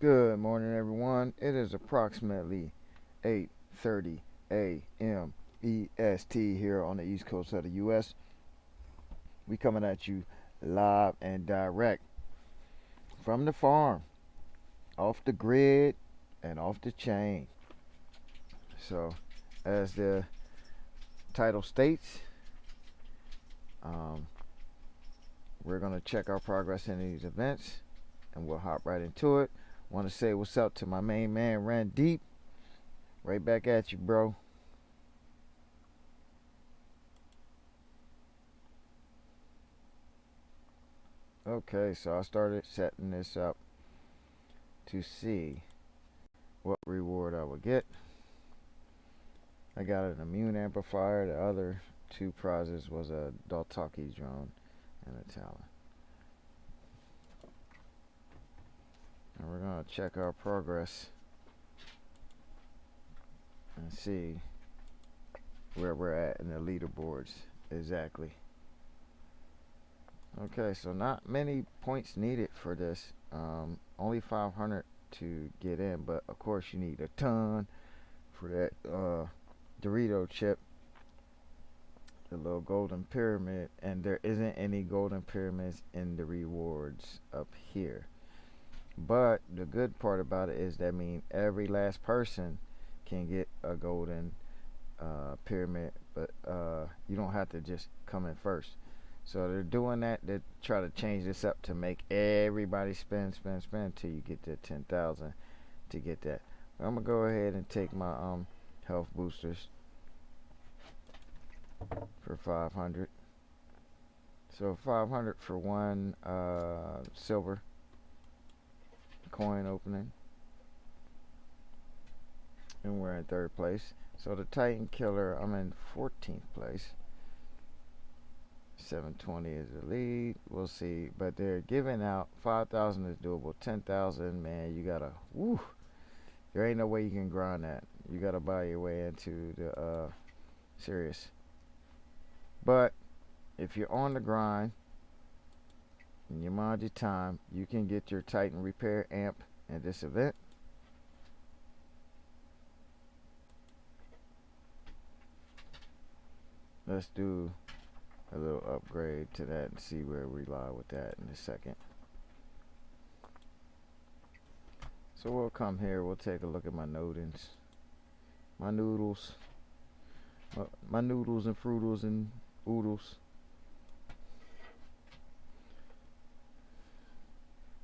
Good morning, everyone. It is approximately 8:30 a.m. EST here on the East Coast of the U.S. We coming at you live and direct from the farm, off the grid, and off the chain. So, as the title states, um, we're gonna check our progress in these events, and we'll hop right into it. Want to say what's up to my main man, Ran Deep. Right back at you, bro. Okay, so I started setting this up to see what reward I would get. I got an immune amplifier. The other two prizes was a Daltaki drone and a Talon. And we're going to check our progress and see where we're at in the leaderboards exactly. Okay, so not many points needed for this. Only 500 to get in, but of course you need a ton for that Dorito chip, the little golden pyramid, and there isn't any golden pyramids in the rewards up here. But the good part about it is that means every last person can get a golden pyramid, but you don't have to just come in first. So they're doing that. They try to change this up to make everybody spend till you get to 10,000 to get that. I'm gonna go ahead and take my health boosters for 500. So 500 for one silver coin opening, and we're in third place. So the Titan Killer, I'm in 14th place. 720 is the lead. We'll see, but they're giving out 5,000 is doable. 10,000, man, you gotta. Woo! There ain't no way you can grind that. You gotta buy your way into the serious. But if you're on the grind and you mind your time, you can get your Titan Repair amp in this event. Let's do a little upgrade to that and see where we lie with that in a second. So we'll come here, we'll take a look at my noodles, my noodles and fruitles and oodles.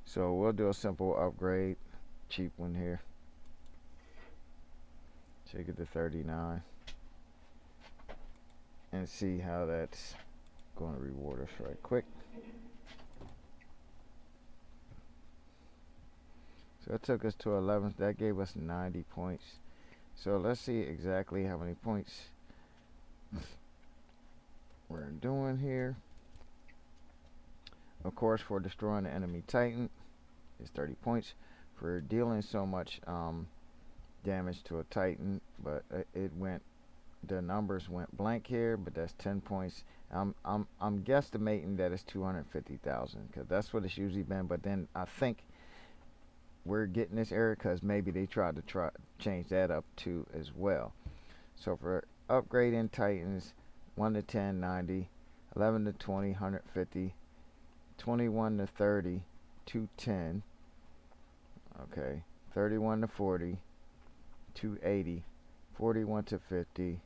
So we'll do a simple upgrade, cheap one here. Take it to 39 and see how that's going to reward us right quick. So it took us to 11th. That gave us 90 points. So let's see exactly how many points we're doing here. Of course, for destroying the enemy Titan is 30 points. For dealing so much damage to a Titan, but the numbers went blank here, but that's 10 points. I'm guesstimating that it's 250,000 because that's what it's usually been. But then I think we're getting this error because maybe they tried to change that up too as well. So for upgrading Titans, 1 to 10, 90, 11 to 20, 150, 21 to 30, 210. Okay, 31 to 40, 280, 41 to 50,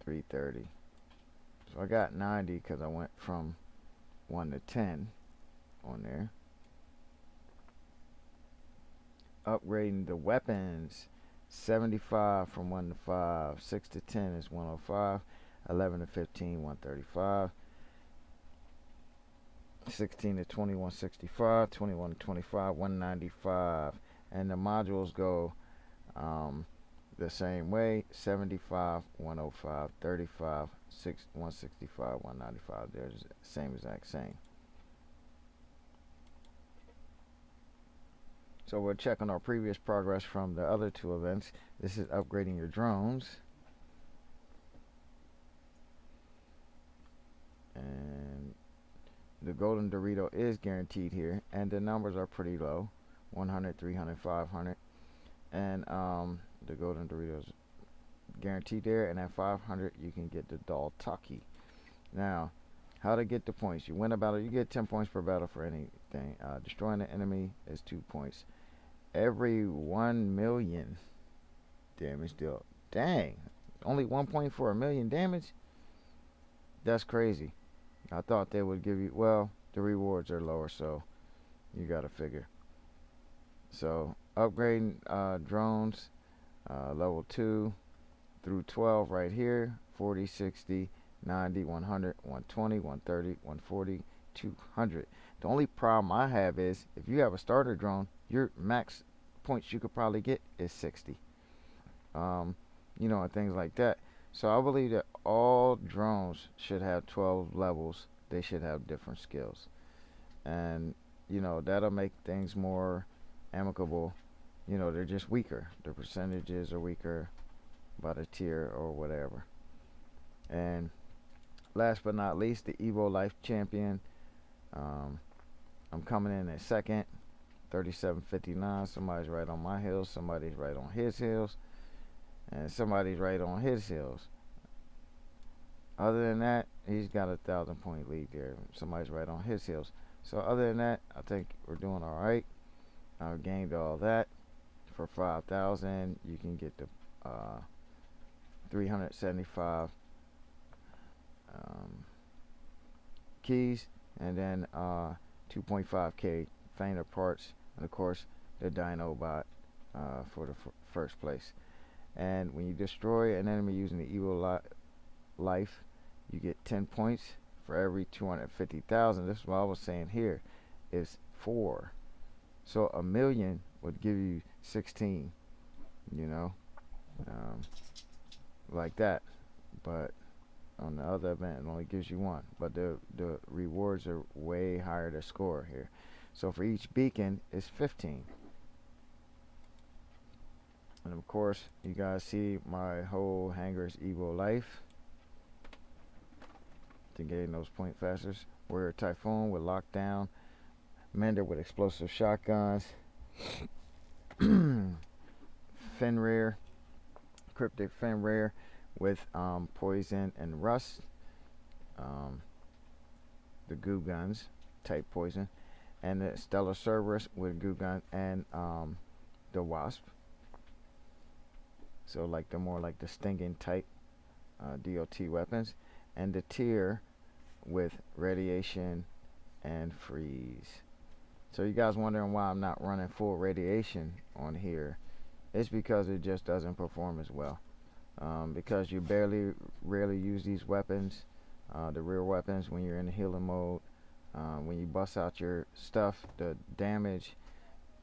330. So I got 90 because I went from 1 to 10 on there. Upgrading the weapons, 75 from 1 to 5, 6 to 10 is 105, 11 to 15, 135, 16 to 20, 165, 21 to 25, 195, and the modules go the same way, 75, 105, 35, 165, 195. They're the same exact same. So we're checking our previous progress from the other two events. This is upgrading your drones. And the golden Dorito is guaranteed here, and the numbers are pretty low. 100, 300, 500, and the golden Doritos guaranteed there. And at 500, you can get the Daltaki. Now, how to get the points? You win a battle, you get 10 points per battle for anything. Destroying the enemy is 2 points. Every 1 million damage dealt. Dang, only 1 point for a million damage? That's crazy. I thought they would give you, well, the rewards are lower, so you gotta figure. So, upgrading drones, level 2 through 12 right here, 40, 60, 90, 100, 120, 130, 140, 200. The only problem I have is if you have a starter drone, your max points you could probably get is 60. You know, and things like that. So I believe that all drones should have 12 levels. They should have different skills. And, you know, that'll make things more amicable. You know, they're just weaker. The percentages are weaker by the tier or whatever. And last but not least, the Evo Life Champion. I'm coming in at second, 37.59. Somebody's right on my heels. Somebody's right on his heels. And somebody's right on his heels. Other than that, he's got a 1,000-point lead there. Somebody's right on his heels. So other than that, I think we're doing all right. I've gained all that. For 5,000, you can get the 375 keys, and then 2.5k fainer parts, and of course the Dino Bot for the first place. And when you destroy an enemy using the Evil Life, you get 10 points for every 250,000. This is what I was saying here is 4. So a million would give you 16, you know, like that. But on the other event, it only gives you 1. But the rewards are way higher to score here. So for each beacon, it's 15. And of course, you guys see my whole hangar's Evo Life to gain those point fasters. Warrior Typhoon with lockdown, Mender with explosive shotguns, Fenrir, Cryptic Fenrir with poison and rust, the goo guns type poison, and the Stellar Cerberus with goo gun and the Wasp. So like the more like the stinging type DOT weapons, and the tier with radiation and freeze. So you guys wondering why I'm not running full radiation on here? It's because it just doesn't perform as well. Because you rarely use these weapons, the rear weapons, when you're in healing mode. When you bust out your stuff, the damage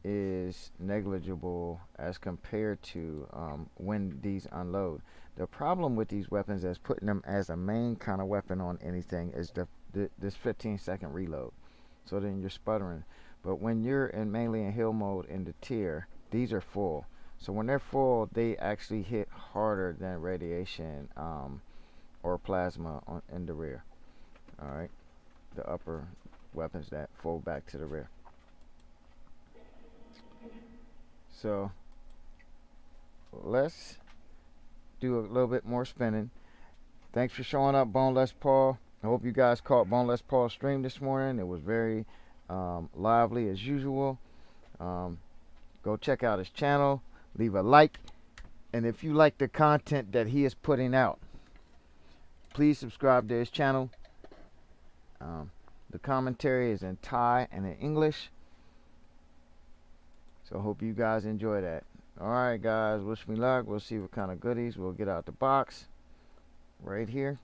is negligible as compared to when these unload. The problem with these weapons is putting them as a main kind of weapon on anything is this 15-second reload. So then you're sputtering. But when you're mainly in heal mode in the tier, these are full. So when they're full, they actually hit harder than radiation or plasma in the rear. Alright, the upper weapons that fold back to the rear. So let's do a little bit more spinning. Thanks for showing up, Boneless Paul. I hope you guys caught Boneless Paul's stream this morning. It was very lively as usual. Go check out his channel, leave a like, and if you like the content that he is putting out, please subscribe to his channel. The commentary is in Thai and in English. So hope you guys enjoy that. Alright guys, wish me luck. We'll see what kind of goodies we'll get out the box right here.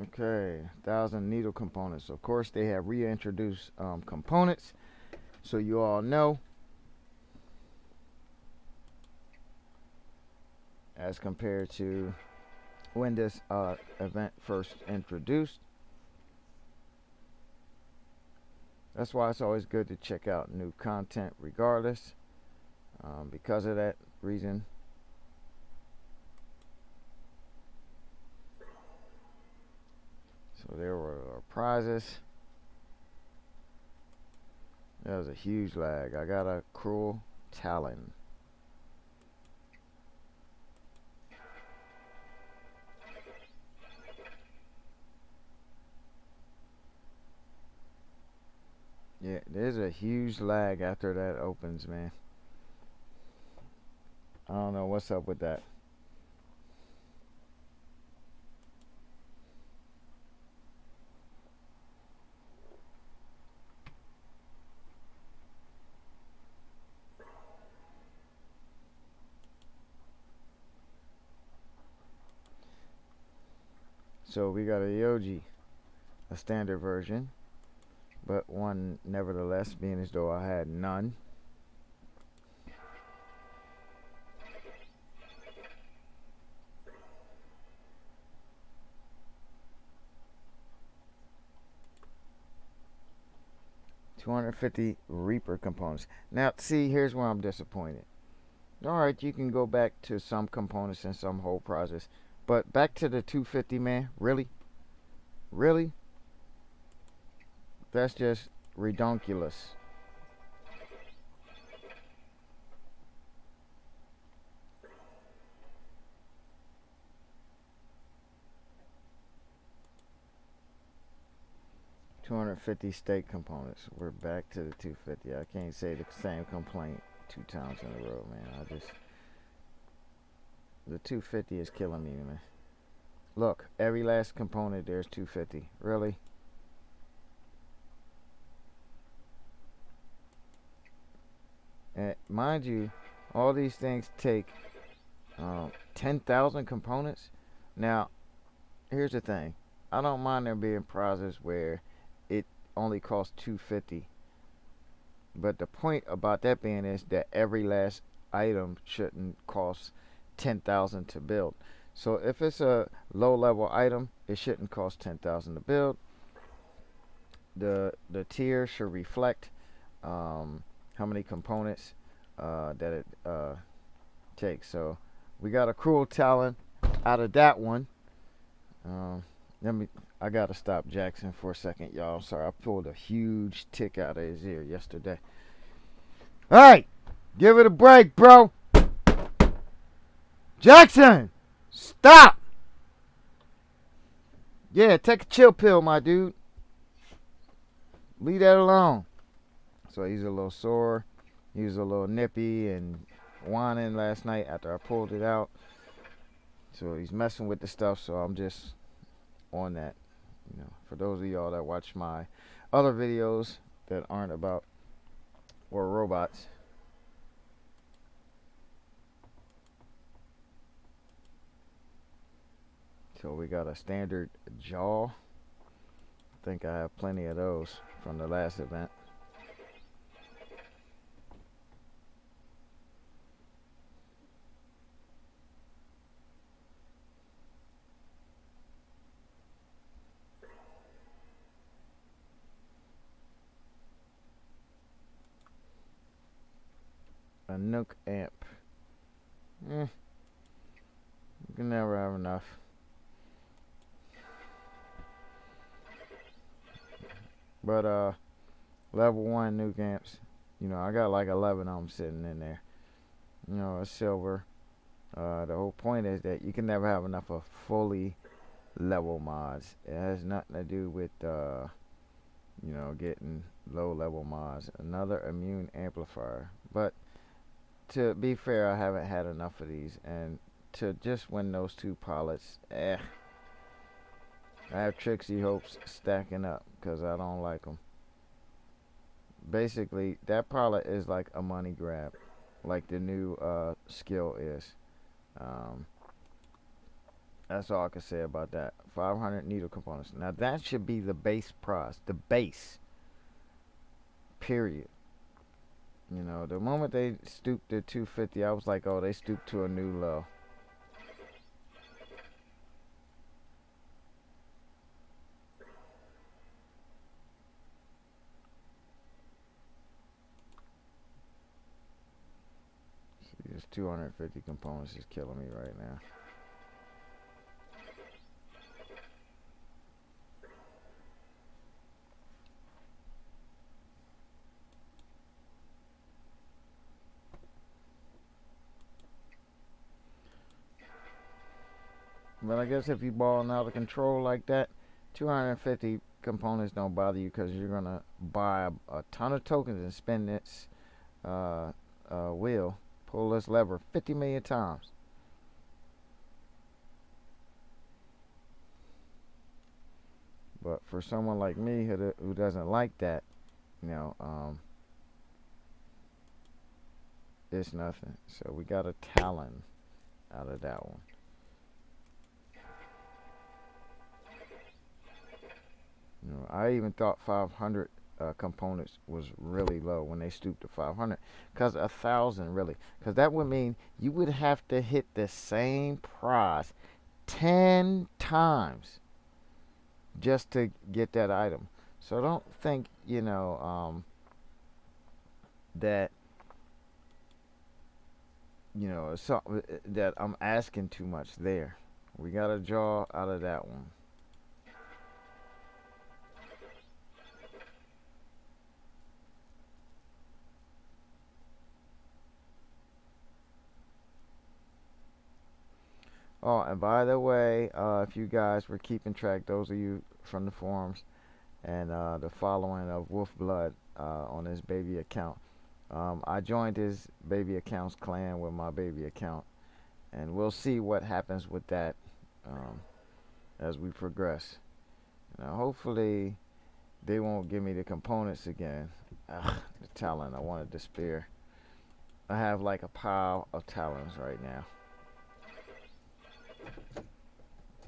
Okay, 1,000 needle components. Of course, they have reintroduced components, so you all know, as compared to when this event first introduced. That's why it's always good to check out new content regardless. because of that reason. So there were prizes. That was a huge lag. I got a cruel talon. Yeah, there's a huge lag after that opens, man. I don't know what's up with that. So we got a Yoji, a standard version, but one nevertheless, being as though I had none. $250 Reaper components. Now, see, here's where I'm disappointed. Alright, you can go back to some components and some whole prizes, but back to the 250, man. Really? Really? That's just redonkulous. $250 steak components. We're back to the 250. I can't say the same complaint 2 times in a row, man. The 250 is killing me, man. Look, every last component there's 250. Really? And mind you, all these things take 10,000 components. Now, here's the thing. I don't mind there being prizes where it only costs 250. But the point about that being is that every last item shouldn't cost 10,000 to build. So if it's a low level item, it shouldn't cost 10,000 to build. The tier should reflect how many components that it takes. So we got a cruel talent out of that one. I gotta stop Jackson for a second, y'all. Sorry, I pulled a huge tick out of his ear yesterday. All right, give it a break, bro. Jackson, stop. Yeah, take a chill pill, my dude. Leave that alone. So he's a little sore. He was a little nippy and whining last night after I pulled it out. So he's messing with the stuff. So I'm just on that. You know, for those of y'all that watch my other videos that aren't about or robots. So we got a standard jaw. I think I have plenty of those from the last event. A nuke amp. You can never have enough. But level 1 nuke amps. You know, I got like 11 of them sitting in there. You know, a silver. The whole point is that you can never have enough of fully level mods. It has nothing to do with you know, getting low level mods. Another immune amplifier. But to be fair, I haven't had enough of these, and to just win those 2 pilots, I have Trixie hopes stacking up because I don't like them. Basically, that pilot is like a money grab, like the new skill is. That's all I can say about that. 500 needle components. Now that should be the base price, the base. Period. You know, the moment they stooped to 250, I was like, oh, they stooped to a new low. It's 250 components is killing me right now. But I guess if you balling out of control like that, 250 components don't bother you because you're gonna buy a ton of tokens and spin this wheel, pull this lever 50 million times. But for someone like me who doesn't like that, you know, it's nothing. So we got a talon out of that one. You know, I even thought 500 components was really low when they stooped to 500, because 1,000 really, because that would mean you would have to hit the same prize 10 times just to get that item. So don't think, that, that I'm asking too much there. We got a draw out of that one. Oh, and by the way, if you guys were keeping track, those of you from the forums and the following of Wolf Blood on his baby account, I joined his baby accounts clan with my baby account, and we'll see what happens with that as we progress. Now, hopefully, they won't give me the components again. The talent, I wanted to spare. I have like a pile of talents right now.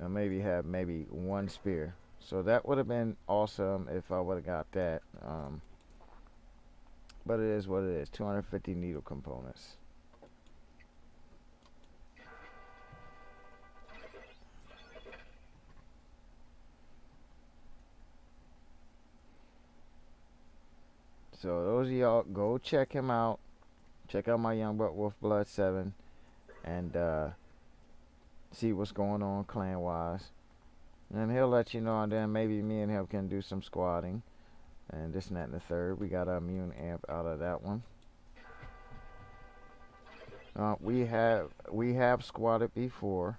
I maybe have maybe one spear. So that would have been awesome if I would have got that. But it is what it is. 250 needle components. So those of y'all, go check him out. Check out my Young Buck Wolf Blood 7. And see what's going on clan wise. And he'll let you know, and then maybe me and him can do some squatting. And this and that and the third. We got our immune amp out of that one. We have squatted before.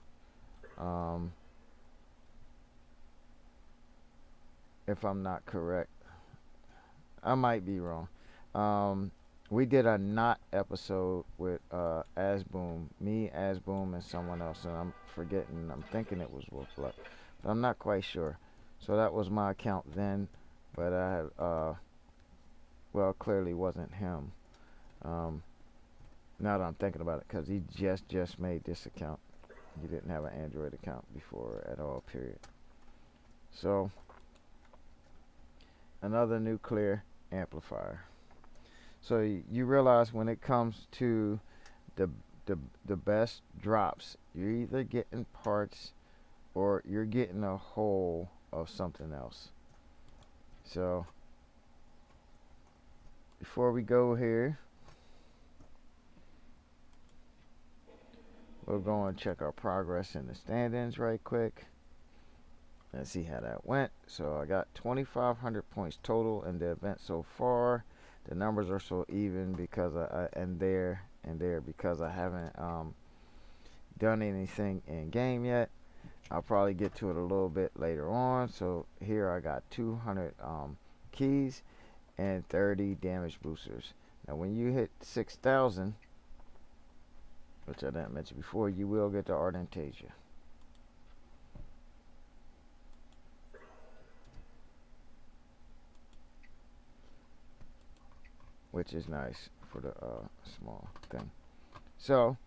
If I'm not correct. I might be wrong. We did a not episode with Asboom, me, Asboom, and someone else, and I'm forgetting. I'm thinking it was Wolfblood, but I'm not quite sure. So that was my account then, but well, clearly wasn't him. Now that I'm thinking about it, because he just made this account. He didn't have an Android account before at all. Period. So another nuclear amplifier. So you realize when it comes to the best drops, you're either getting parts or you're getting a whole of something else. So before we go here, we'll go and check our progress in the standings right quick. Let's see how that went. So I got 2,500 points total in the event so far. The numbers are so even because and there because I haven't done anything in game yet. I'll probably get to it a little bit later on. So here I got 200 keys and 30 damage boosters. Now when you hit 6,000, which I didn't mention before, you will get the Ardentasia. Which is nice for the small thing. So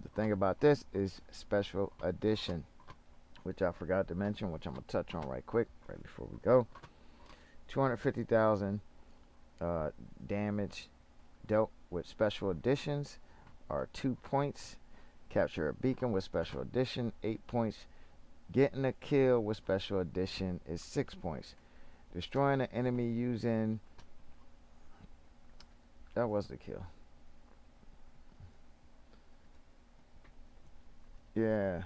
the thing about this is special edition, which I forgot to mention, which I'm gonna touch on right quick, right before we go. 250,000 damage dealt with special editions are 2 points. Capture a beacon with special edition, 8 points. Getting a kill with special edition is 6 points. Destroying an enemy using, that was the kill. Yeah,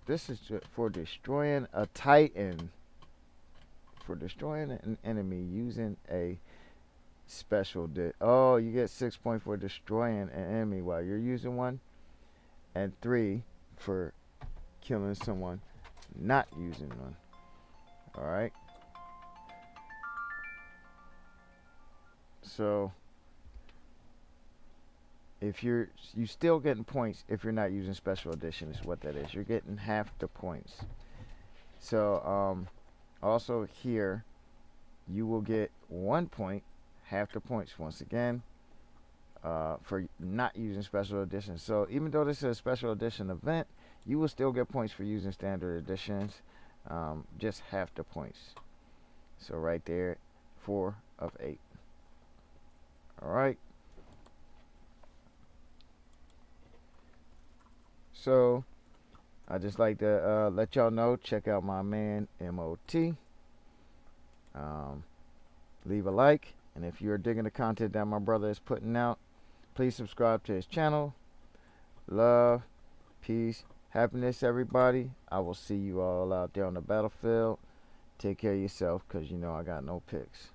this is for destroying a Titan. For destroying an enemy using a special oh, you get 6 points for destroying an enemy while you're using one, and 3 for killing someone not using one. Alright. So if you still getting points if you're not using special edition is what that is. You're getting half the points. So also here you will get 1 point, half the points once again, for not using special edition. So even though this is a special edition event, you will still get points for using standard editions, just half the points. So right there, 4 of 8. Alright. So I just like to let y'all know, check out my man MOT. Leave a like, and if you're digging the content that my brother is putting out, please subscribe to his channel. Love, peace, happiness, everybody. I will see you all out there on the battlefield. Take care of yourself, because you know I got no picks.